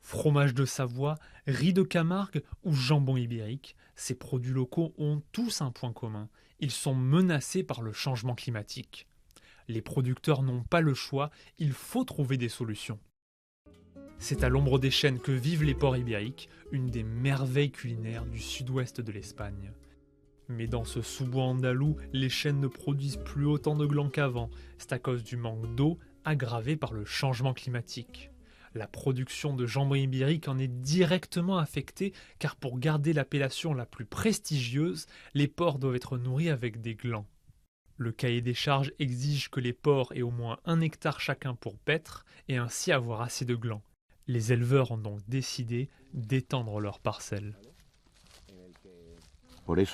Fromage de Savoie, riz de Camargue ou jambon ibérique, ces produits locaux ont tous un point commun. Ils sont menacés par le changement climatique. Les producteurs n'ont pas le choix, il faut trouver des solutions. C'est à l'ombre des chênes que vivent les ports ibériques, une des merveilles culinaires du sud-ouest de l'Espagne. Mais dans ce sous-bois andalou, les chênes ne produisent plus autant de glands qu'avant. C'est à cause du manque d'eau, aggravé par le changement climatique. La production de jambon ibérique en est directement affectée, car pour garder l'appellation la plus prestigieuse, les porcs doivent être nourris avec des glands. Le cahier des charges exige que les porcs aient au moins 1 hectare chacun pour paître et ainsi avoir assez de glands. Les éleveurs ont donc décidé d'étendre leurs parcelles. Dans les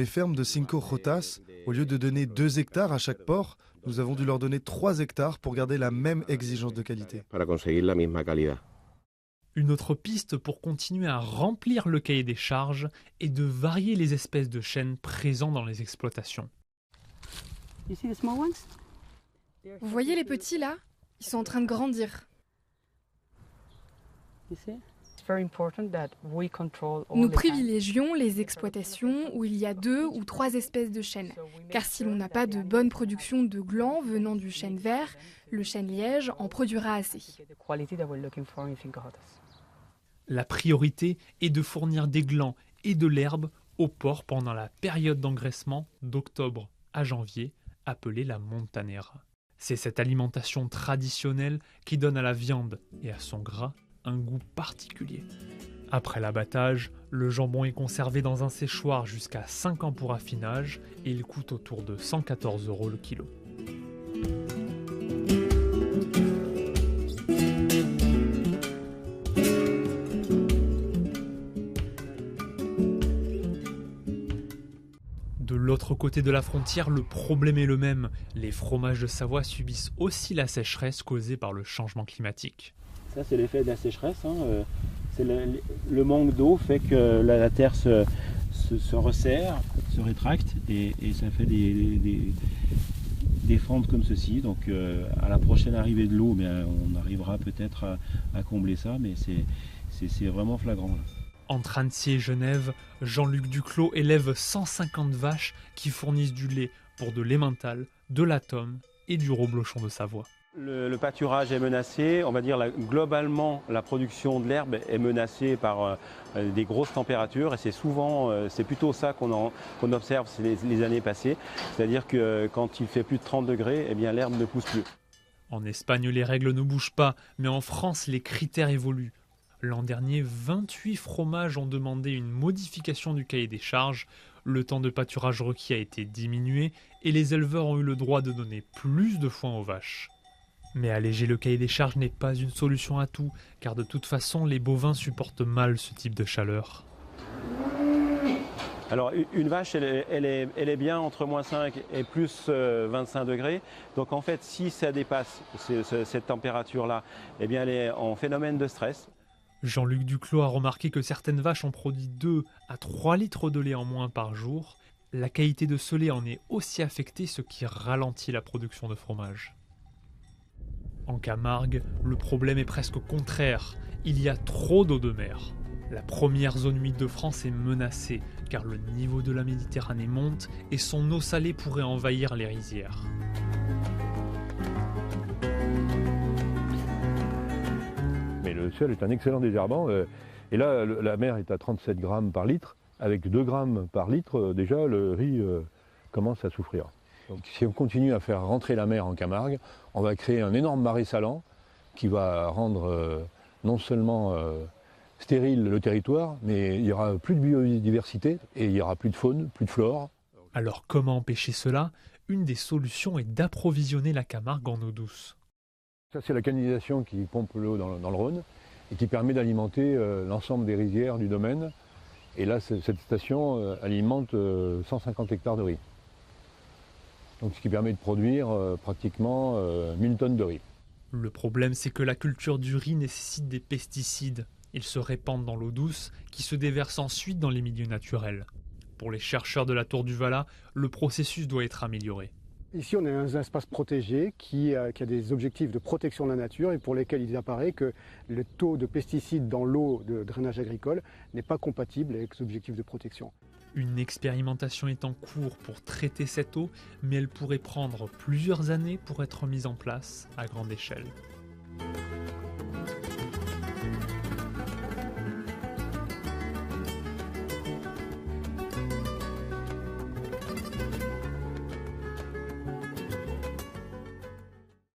fermes de Cinco Jotas, au lieu de donner 2 hectares à chaque porc, nous avons dû leur donner 3 hectares pour garder la même exigence de qualité. Une autre piste pour continuer à remplir le cahier des charges est de varier les espèces de chênes présents dans les exploitations. Vous voyez les petits là? Ils sont en train de grandir. Nous privilégions les exploitations où il y a 2 ou 3 espèces de chênes, car si l'on n'a pas de bonne production de glands venant du chêne vert, le chêne liège en produira assez. La priorité est de fournir des glands et de l'herbe aux porcs pendant la période d'engraissement d'octobre à janvier, appelée la montanera. C'est cette alimentation traditionnelle qui donne à la viande et à son gras un goût particulier. Après l'abattage, le jambon est conservé dans un séchoir jusqu'à 5 ans pour affinage et il coûte autour de 114 € le kilo. De l'autre côté de la frontière, le problème est le même. Les fromages de Savoie subissent aussi la sécheresse causée par le changement climatique. Ça, c'est l'effet de la sécheresse. C'est le manque d'eau fait que la terre se resserre, se rétracte et ça fait des fentes comme ceci. Donc à la prochaine arrivée de l'eau, on arrivera peut-être à combler ça, mais c'est vraiment flagrant. Entre Annecy et Genève, Jean-Luc Duclos élève 150 vaches qui fournissent du lait pour de l'emmental, de l'atome et du reblochon de Savoie. Le pâturage est menacé, on va dire globalement la production de l'herbe est menacée par des grosses températures et c'est plutôt ça qu'on observe les années passées, c'est-à-dire que quand il fait plus de 30 degrés, eh bien l'herbe ne pousse plus. En Espagne, les règles ne bougent pas, mais en France, les critères évoluent. L'an dernier, 28 fromages ont demandé une modification du cahier des charges, le temps de pâturage requis a été diminué et les éleveurs ont eu le droit de donner plus de foin aux vaches. Mais alléger le cahier des charges n'est pas une solution à tout, car de toute façon, les bovins supportent mal ce type de chaleur. Alors une vache, elle est bien entre -5 et plus 25 degrés. Donc en fait, si ça dépasse cette température-là, eh bien elle est en phénomène de stress. Jean-Luc Duclos a remarqué que certaines vaches ont produit 2 à 3 litres de lait en moins par jour. La qualité de ce lait en est aussi affectée, ce qui ralentit la production de fromage. En Camargue, le problème est presque contraire. Il y a trop d'eau de mer. La première zone humide de France est menacée, car le niveau de la Méditerranée monte et son eau salée pourrait envahir les rizières. Mais le sel est un excellent désherbant. Et là, la mer est à 37 grammes par litre. Avec 2 grammes par litre, déjà, le riz commence à souffrir. Donc, si on continue à faire rentrer la mer en Camargue, on va créer un énorme marais salant qui va rendre non seulement stérile le territoire, mais il n'y aura plus de biodiversité et il n'y aura plus de faune, plus de flore. Alors comment empêcher cela? Une des solutions est d'approvisionner la Camargue en eau douce. Ça, c'est la canalisation qui pompe l'eau dans le Rhône et qui permet d'alimenter l'ensemble des rizières du domaine. Et là, cette station alimente 150 hectares de riz. Donc, ce qui permet de produire pratiquement 1000 tonnes de riz. Le problème, c'est que la culture du riz nécessite des pesticides. Ils se répandent dans l'eau douce, qui se déverse ensuite dans les milieux naturels. Pour les chercheurs de la Tour du Valat, le processus doit être amélioré. Ici, on est dans un espace protégé qui a des objectifs de protection de la nature et pour lesquels il apparaît que le taux de pesticides dans l'eau de drainage agricole n'est pas compatible avec ces objectifs de protection. Une expérimentation est en cours pour traiter cette eau, mais elle pourrait prendre plusieurs années pour être mise en place à grande échelle.